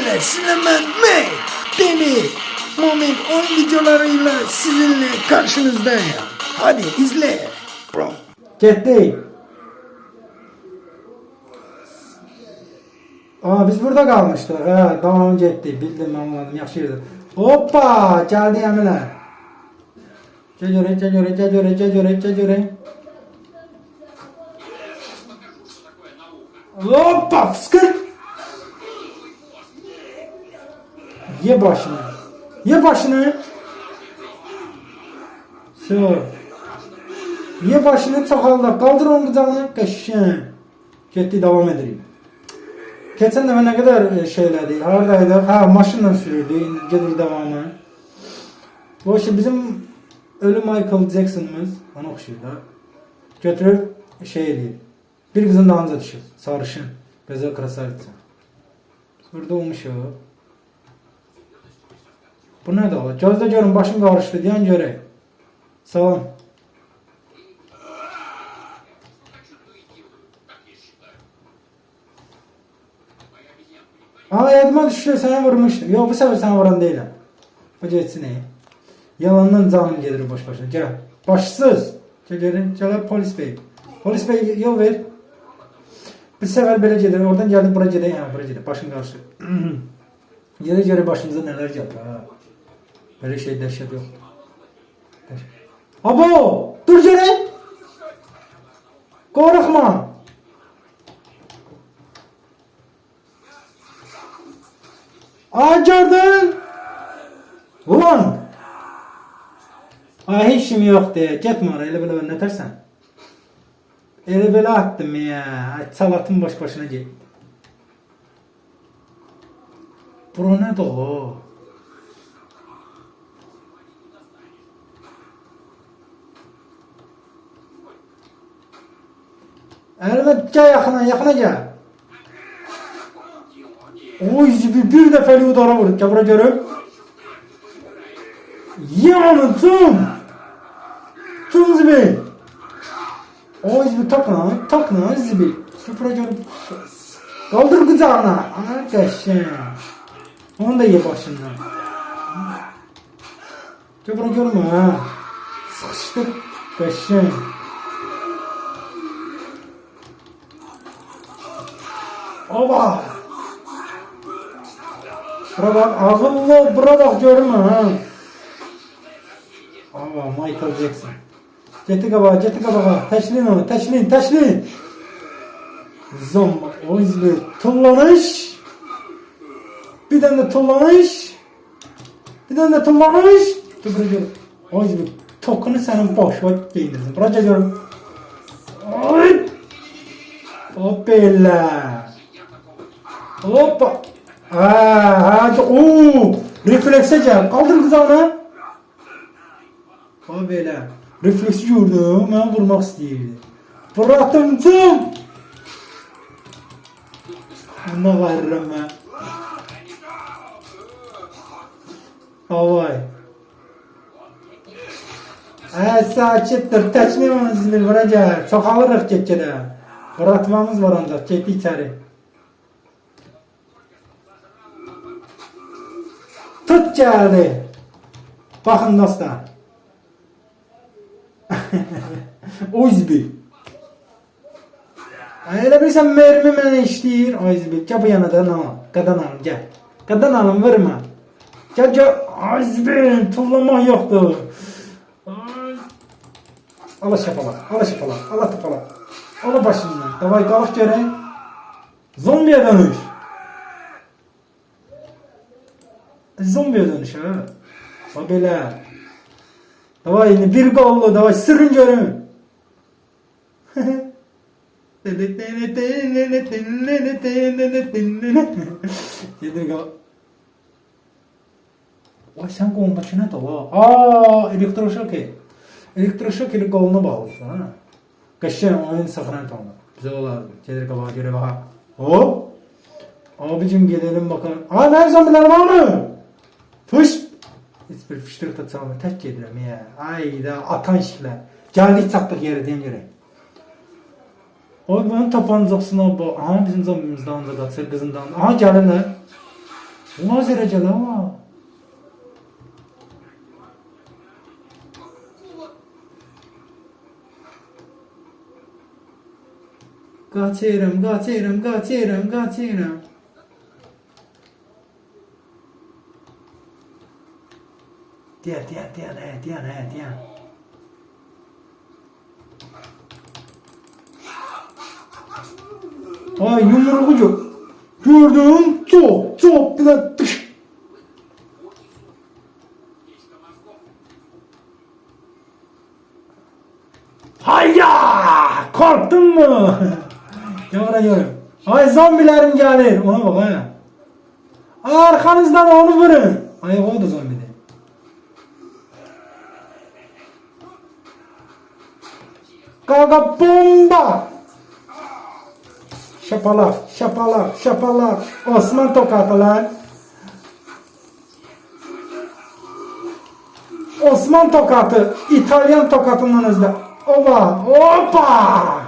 Beyler Sinemen May Deli Moment oyun videolarıyla sizinle karşınızdayım. Hadi izle. Bro. Getdik. Biz burada kalmıştık. Tamam getdik. Bildim, anladım. Yaxşı yerdir. Hoppa! Geldi əmilər. Gel Hoppa! Fıskır! Ye başını. Ye başını. Şu. Ye başını çakalda. Kaldır onun kucağına. Qəşşən. Getdik, devam edelim. Geçen de ne kadar şeylerdi. Haradaydı. Maşınla sürürdü. Gelir devamı. Bu işte bizim ölü Michael Jackson'ımız. Ona okşuyor da. Götürüp şey diyor. Bir kızın dalınca düşür. Sarışın. Gözü krasavitsa. Burada olmuş o. Bu ne de o? Gözde görün, başım karıştı diyen göre. Salam. Yadıma düşüyor, sana vurmuştum. Yok, bu sefer sana vuran değilim. Bu geçsin iyi. Yalandan canım gelir boş başına. Gel. Başsız. Gel polis bey. Polis bey yol ver. Bir sefer böyle gelir. Oradan geldik buraya gelir. Buraya gelir. Başım karşı. Yere göre başımıza neler geldi. Böyle şey dehşet yok. Abo! Dur gene! Korkma! Gördün! Ulan! Hiç işim yok de. Gitme oraya, öyle böyle önletersen. Öyle böyle attım ya. Salatın boş başına git. Bro ne de o? Elime gel, yakına gel. Oy, bir defeli udara vurduk. Gel buraya görüp. Yanı tüm zibil. Oy, zibil takla zibil. Gel buraya görüp. Kaldır kucağına. Arkadaşım. Onu da ye başından. Gel buraya görme ha. Sıkıştık. Arkadaşım. Oba. Bura bak, ağıllı, bura bak görme ha. Michael Jackson. Getir kabağa. Teşlin onu, teşlin. Zomba, o izli, tullanış. Bir tane de tullanış. Dur buraya gör. O izli, tokunu senin boş vakit giydirsin. Buraya görüm. Oy. Hoppa. Reflekse gel. Kaldır kızağına. Böyle. Refleksi gördüm. Ben vurmak isteyirdi. Bıraktım. Buna veririm ben. Havay. Saçıttır. Teçlim onu zimil vuracak. Çok alırıq geçkede. Bırakmamız var ancak. Çekti içeri. Tut geldi. Bakın dostlar. Oyzbi. Öyle bilirsen mermi bana işleyir. Oyzbi. Gel bu yana da nama. Qadan alım gel. Qadan alım vurma. Gel. Oyzbi. Tullamak yoktu. Ala şapalak. Ala tıpalak. Ala başından. Davay qalıq görək. Zombiye dönüş. Zombiye dönüş ha. Böyle. Davay bir kollu. Davay sürün görün. Yedir kal. Vay sen kolundaki ne de o? Elektroşoki. Elektroşoki koluna bağlısın ha. Kaşın oyun sakınan tamam. Bize olardı. Gelir kabağa göre bak. Hop. Abicim gelelim bakalım. Ne zombiler var mı? Fış. Hiçbir fıştırık da çalma. Tek gedirəm ya. Ayda atan işler. Geldik çatdık yere deyim göre. Oy bunun tapancasına bak. Bizim zombimizden de kaçır kızından. Gelirler. Lazer acele ama. Kaçıyorum. Diğer. Ay yumruğu gördüm. Çok bile tış. Hayya! Korktun mu? Görüyorum. Ay zombilerim gelir. Ona bak ha. Arkanızdan onu vurun. Ay o da zombi de. Gaga bomba. Şapalak. Osman tokatı lan. Osman tokatı. İtalyan tokatından özle. Hoppa.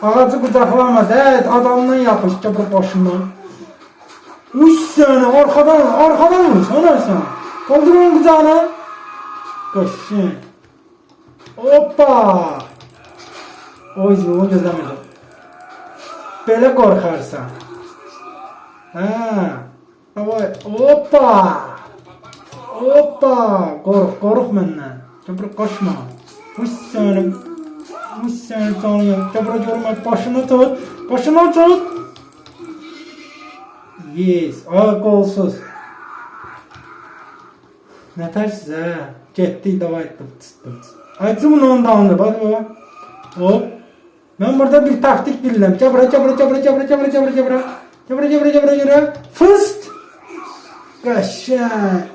Ağacı kucaklamadı. Evet adamdan yapış. Çabuk başından. Uş seni arkadan vur. Sana sen. Kaldır onun kucağına. Kaşın. Hoppa. O izini gözlemedim. Böyle korkarsan. Ha. Hoppa. Kork benden. Çabuk koşma. Uş seni tanıyorum. Çabuk görmek. Başını tut. Yes. Kolsuz. Ne tersiz ha. Gitti davay tıp. Açın bunu ondan bak baba. Hop. Ben burada bir taktik bildim. Çabra. Fıst. Kaşa.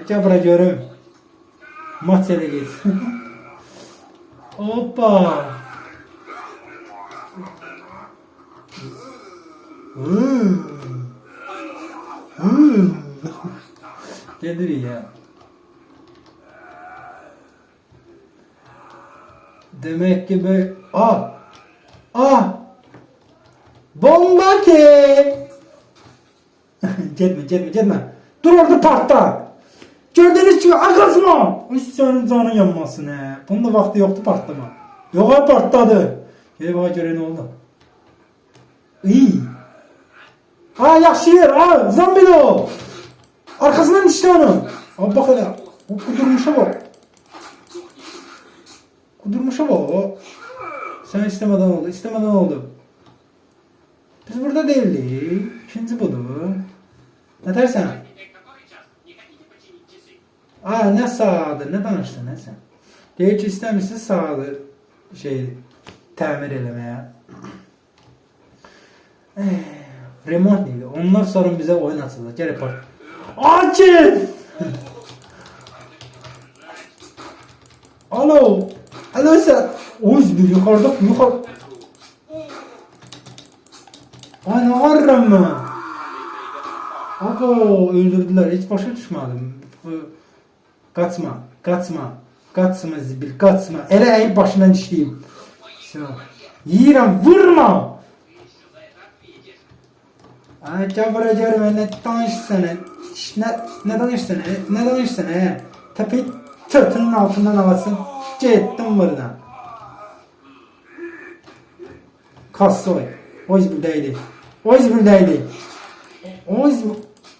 Çabra görüm. Maç ele git. Hoppa. Gelir ya. Demek ki böyle... Bomba ki! Gitme. Dur orada patla! Gördüğünüz gibi akasma! Senin canın yanmasın he. Bunun da vakti yoktu patlama. Yok patladı. Gel bana göre ne oldu? İyi. Yaxşı yer. Zombi de o. Arkasından işte onu. Bak hele. O kudurmuşa bak. O. Sen istemeden oldu. Biz burada değildik. İkinci budur. Ne dersen? Ne sağdır, ne danıştın ne sen? Deyir ki istəmirsin sağdır təmir eləməyə. Remont neydi? Ondan sonra bize oyun açıldı. Gel yapar. Akif! Alo sen. Bir yukarıda. Ay ne arram mı? Öldürdüler. Hiç başa düşmedim. Kaçma zibil, kaçma. Ele eğip başından dişleyeyim. Yiyirəm, vurma! Çabura görme, ne danışsana. Ne danışsana. Tepe tırtının altından alasın. Gittim buradan. Kassoy. O İzmir'deydi.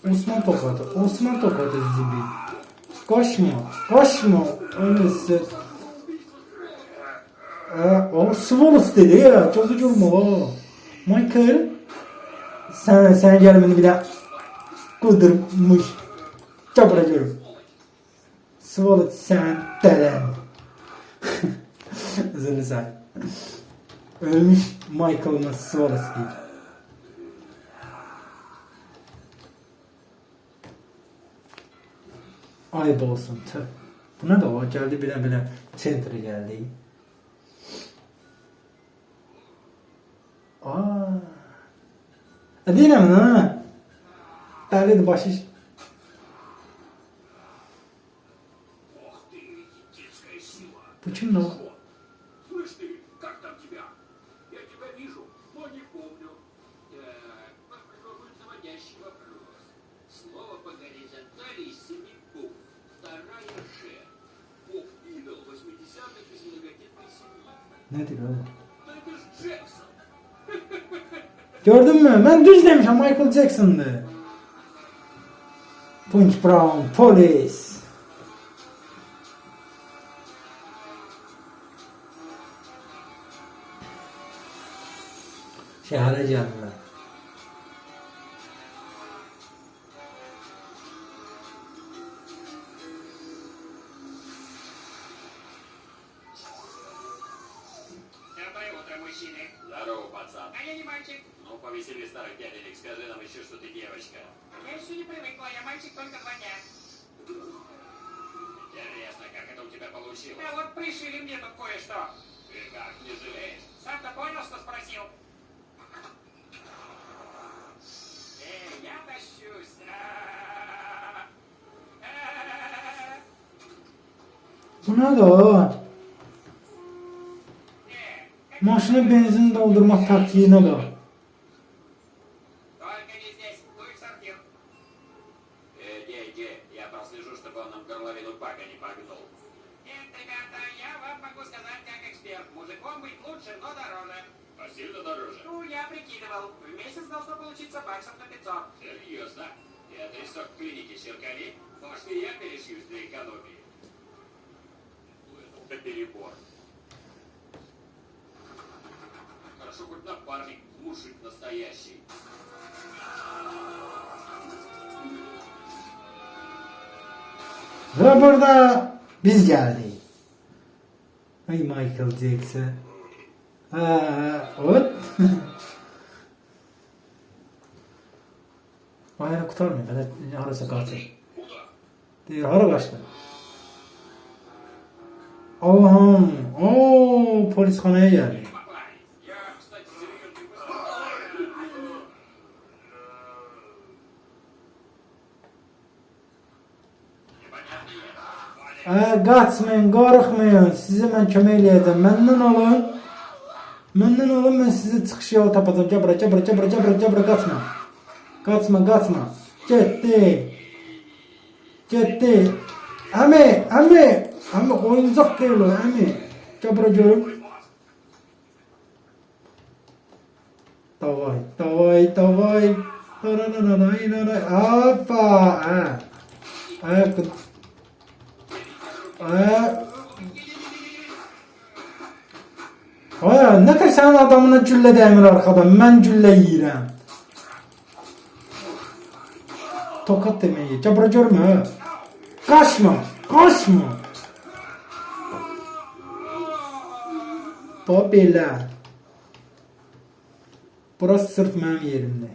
Osman tokadı zibil. Koşma. Öylesi. O Svolos dedi ya. Çocuğum o. Michael. Sen gelmeni bile kudurmuş. Çapıracıyorum. Svolos sen delen. Zırı say. Ölmüş Michael'ın Svolos değil. Ayıp olsun. Buna da o geldi bile center'ı geldi. Değil mi ha? Derledi başı. Bu kim ne o? Nedir o? Gördün mü? Ben düz demişim, Michael Jackson'dı. Punch Brown, polis. Şehre geldiler. Доброе утро, мужчины. Здорово, пацан. А я не мальчик. Ну, повесели старых дяденек, скажи нам еще, что ты девочка. Я еще не привыкла, я мальчик только 2 дня. Интересно, как это у тебя получилось? А вот пришили мне тут кое-что. Ты как, не жалеешь? Сам-то понял, что спросил? Я тащусь. Bu ne da? Maşına benzin doldurmak taktiği ne da? Только не здесь, дуй в сортир. Где, я прослежу, чтобы он нам горловину бака не погнул. Нет, ребята, я вам могу сказать как эксперт. Мужиком быть лучше, но дороже. А сильно дороже? Ну, я прикидывал. В месяц должно получиться баксов на 500. Серьезно? И адресок клиники Черкани? Может, и я перешьюсь для экономии? Это перебор. Хорошо, хоть напарник, мужик настоящий. Ve burada biz geldik. Ay Michael Jackson. Evet. Ayağını kurtarmıyor. Ben arası kaçır. Куда? Diyor, hara kaçtı. Allah'ım. Oo, polishaneye geldi. Я, кстати, серьезный Kaçmayın, korkmayın. Size ben kömək eləyəcəm. Məndən olun. Məndən olun, mən sizi çıxış yolu tapacağım. Cabra, kaçma. Kaçma. Getdi. Əmi, oyuncaq deyil o, əmi. Cabra görüm. Davay. Hoppa. Ayak. Ne kadar sen adamına gülle demir arkadan, ben gülle yiyirəm. Tokat demeyi, cabra görme. Kaçma. Bax belə. Burası sırf mənim yerimdir.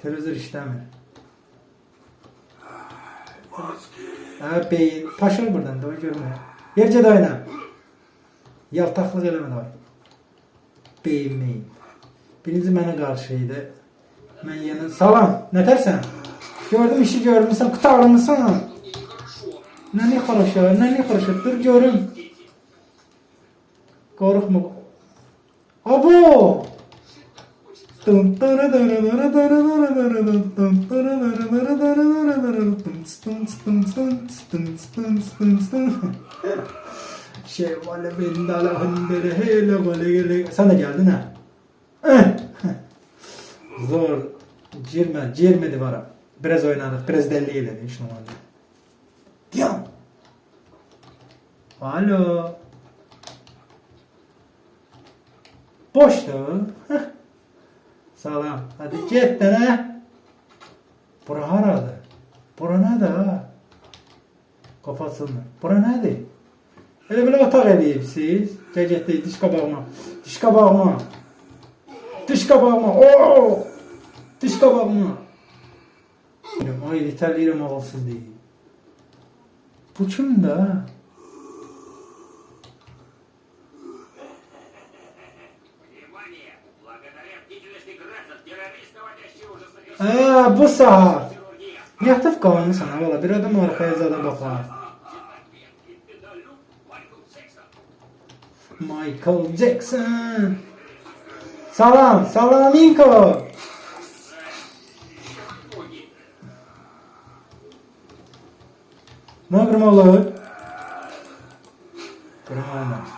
Televizor işləmir. Beyin. Paşır buradan da o görmə. Yercə də oyna. Yaltaqlıq eləmə də. Beyin. Birinci mənə qarşı idi. Mən yenə salam. Nətərsən? Gördüm işi görmüsən, qutarmısan? Nə xaraşa? Dur görüm. Qorxma. Abo! Şevvale bin dalahın beri hele gole gele. Sen de geldin ha. Zor. Girmedi vara. Biraz oynadık. Biraz deli eyledi. Hiç normal değil. Diyan. Alo. Boştu. Salam. Hadi git dene. Bura haradı? Bura nədir ha? Kafasını. Bura nədir? Elə belə otaq eləyibsiz. Gəl diş qabağıma. Oo! Diş qabağıma. Ay, itələyirəm ağılsız deyil. Bu kimdir ha? Внимание! Благодаря бдительности граждан, террорист, наводящий ужас на Bu saat. хирургия. Yatıb qalmısan ha valla. Bir adam arxaya zaten baxar. И педалю Майкл Джексон. Michael Jackson. Salaminko. Ноги. Ne yapayım olur? Kırma olmaz.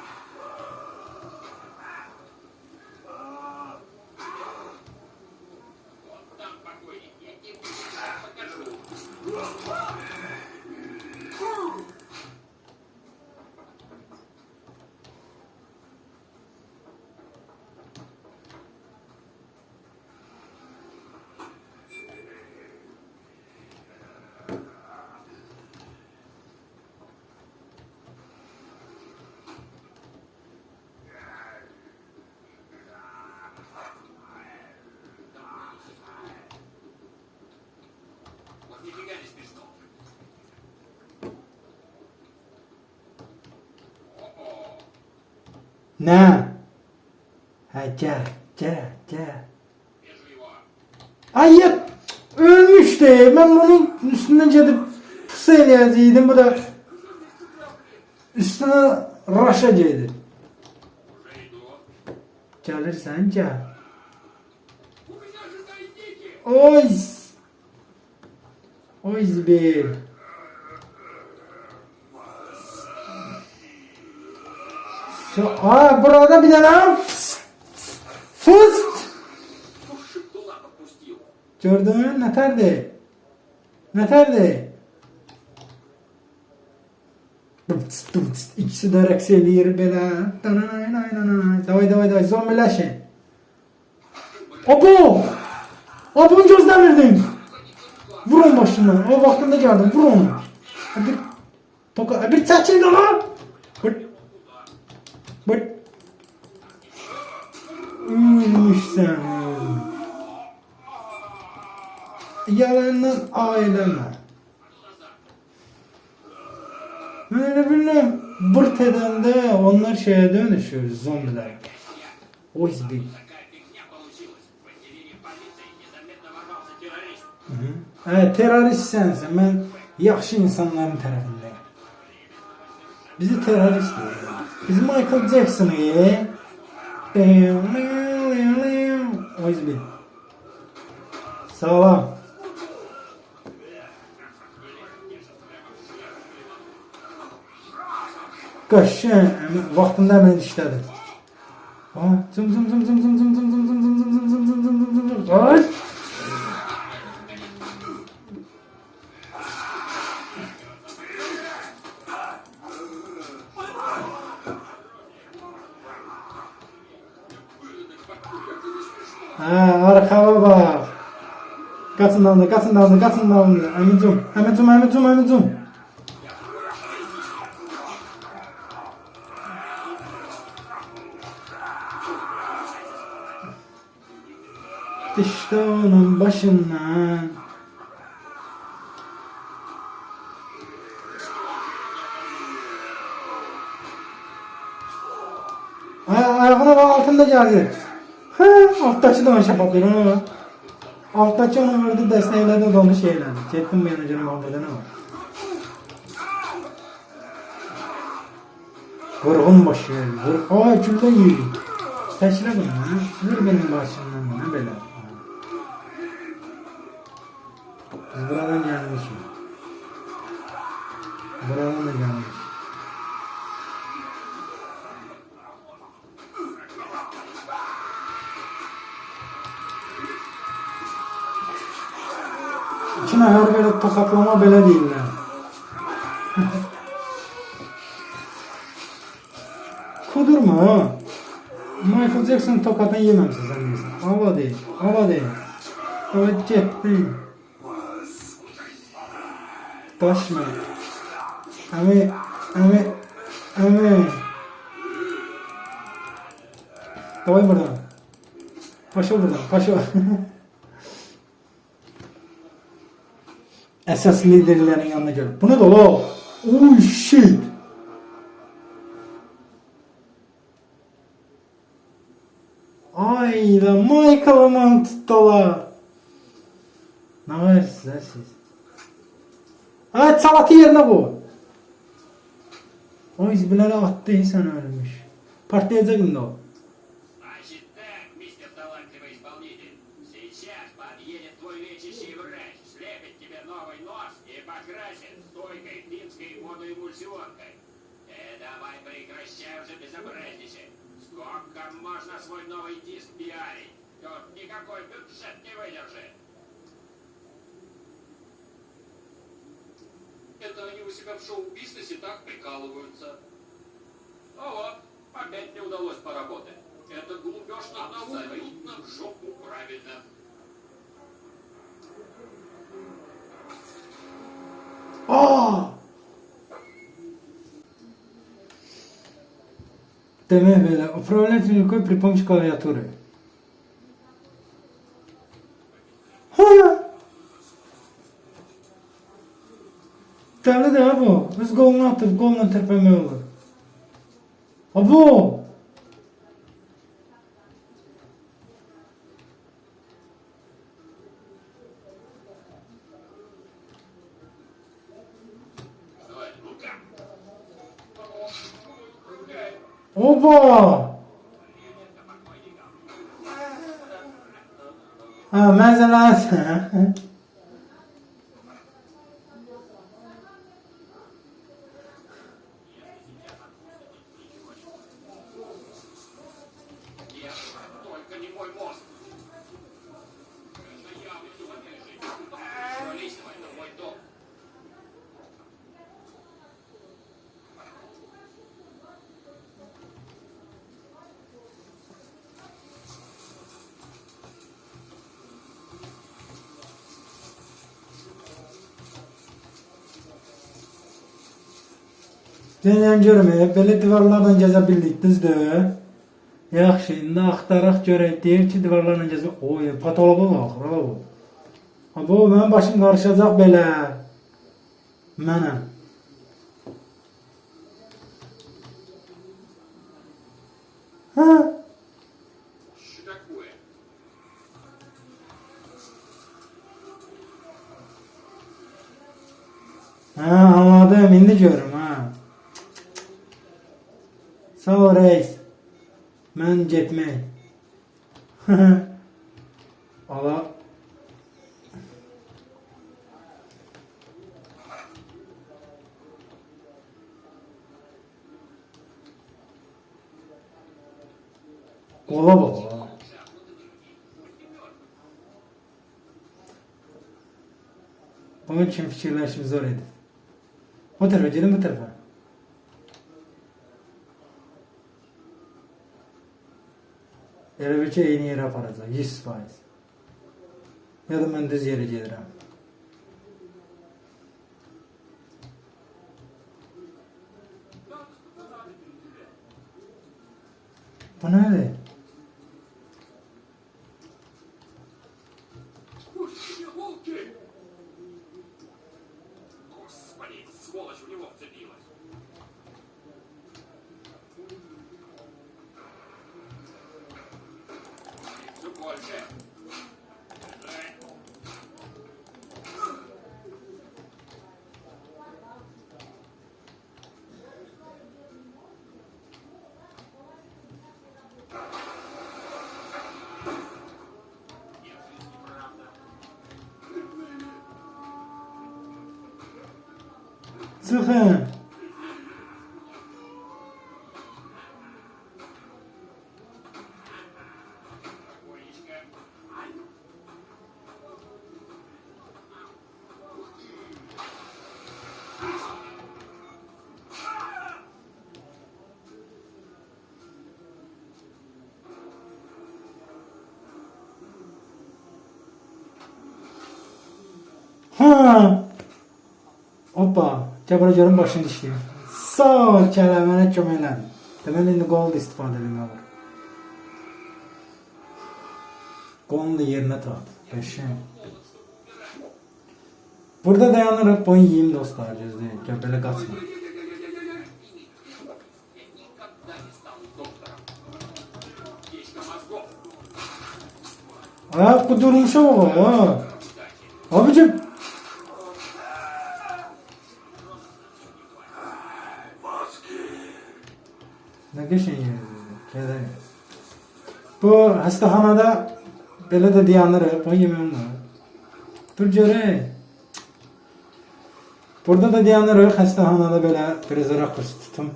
Ne? Ha gel. Вижу его. Ay ya ölmüştü. Ben bunun üstünden gelip pıs eləyəcəydim. Bu da üstüne raşa geldi. Уже иду. Gelirsen gel. У меня же тайники! Oy. Oy zibir. Burada bir tane fıst. Слушай, кулак опустил. Gördün mü? Neterdi? Neterdi? İkisi de reks eləyir belə. Davay, zombiləşin. Abo! Abonu gözləmirdim. Vur onun başına. O vaxtında gəldim. Vur onu. Bir çəkil də lan. Bırt. Ölmüşsən. Yalandan aileme. Ben öyle bilmem. Bırt edende onlar şeye dönüşüyor. Zombiler. O izbi. Такая фигня получилась. В отделении полиции незаметно ворвался террорист. Evet, terörist sensin. Ben yaxşı insanların tərəfindəyim. Bizi terörist diyor. Biz Michael Jackson'ı o izbi. Sağlam. Qaşın vaxtında mən işlədim. Zum. Ay! Arkama bak. Kaçın dalını. Hemen zoom. İşte onun başından. Ayağına bak, altında geldi. Alttaki de aşağı bakıyor ama. Alttaki onu verdi, destekledi de onu şeylendi. Çektim bu yana canım almadan ama. Vurgun başı. Külden yürü. Teşle bunu ha. Vur benim başımdan bana böyle. Biz buradan gelmişiz. Buradan da gelmiş. İçine her böyle tokatlama böyle değiller. Kudurma ha. Michael Jackson tokatını yememişsin sen diyorsun. Hava değil. Evet cepti. Taşma. Ami. Davay buradan. Paşa buradan. Esas liderlerin yanına gel. Bu ne dolu? Oh shit. Ay da Michael'ımın tuttular. Ne var size siz? Evet, salatı yerine bu. O izbileri attıysan ölmüş. Partlayacak şimdi o. Значит так, мистер талантливый исполнитель. Сейчас подъедет твой лечащий врач, слепит тебе новый нос и покрасит стойкой финской водоэмульсионкой. Давай прекращай уже безобразничать. Сколько можно свой новый диск пиарить? Тут никакой бюджет не выдержит. Это они у себя в шоу-бизнесе так прикалываются. Ну вот, опять не удалось поработать. Это глупеж абсолютно в жопу правильно. Demək belə, uправлять рукой при помощи клавиатуры. Dəli də bu. Öz qolunu atıb, qolla tərpəmək olur. Abo! Oba! Ha, mesela Нет, только не мой мозг. Это явно сегодня жить. Ничего личного, это мой дом. Sen görme, böyle divarlardan gezebildik düzdür. Yaxşı, indi axtaraq görək. Deyir ki, divarlarla gəzmək. Oy, patoloqa bax, bravo. Bu, mənim başım qarışacaq belə. Mənəm. Ha? Что такое? Ha, anladım, indi görüm, ha. Sağ ol, reis. Mən getmək. Ala. Qola bax. Bunun için fikirləşim zor idi. O tarafa, gelin bu tarafa. Elə bir ki, eyni yerə aparacaq, 100%. Ya da mən düz yerə gedirəm. Bu nədir? Пусти, волки! Господи, сволочь в него вцепилась. Все больше. Держать. Нет, это неправда. Çıxın. Спокойничко. Ha. Hoppa. Gəl görüm başını dişləyim. Sağ ol kələmənə kömək elədin. Deməli indi qolda istifadə etmək var. Qolunu da yerinə tart. Qəşəng. Burada dayanırıq, bunu yiyeyim dostlar, gözləyin. Gəl belə qaçma. Я никогда не стану доктором. Утечка мозгов. Ayak kudurmuşa bak ha. Кстати, Abicim. Ne geçen yeri. Bu hastahanada böyle de dayanırıq, bunu yemem var. Dur görək. Burada da dayanırıq, hastahanada belə biraz rakurs tutum.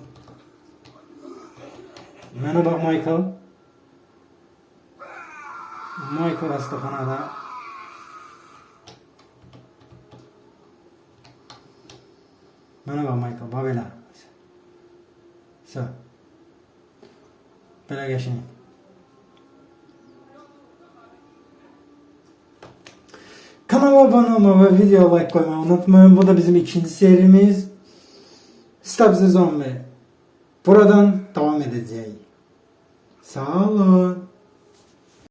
Mənə bax Michael. Michael hastahanada. Mənə bax Michael, bax belə. Sağ. Belə qəşəng. Kanala abone olmayı ve video like koymayı unutmayın. Bu da bizim ikinci serimiz. Stop the Zombie. Buradan devam edeceğiz. Sağ olun.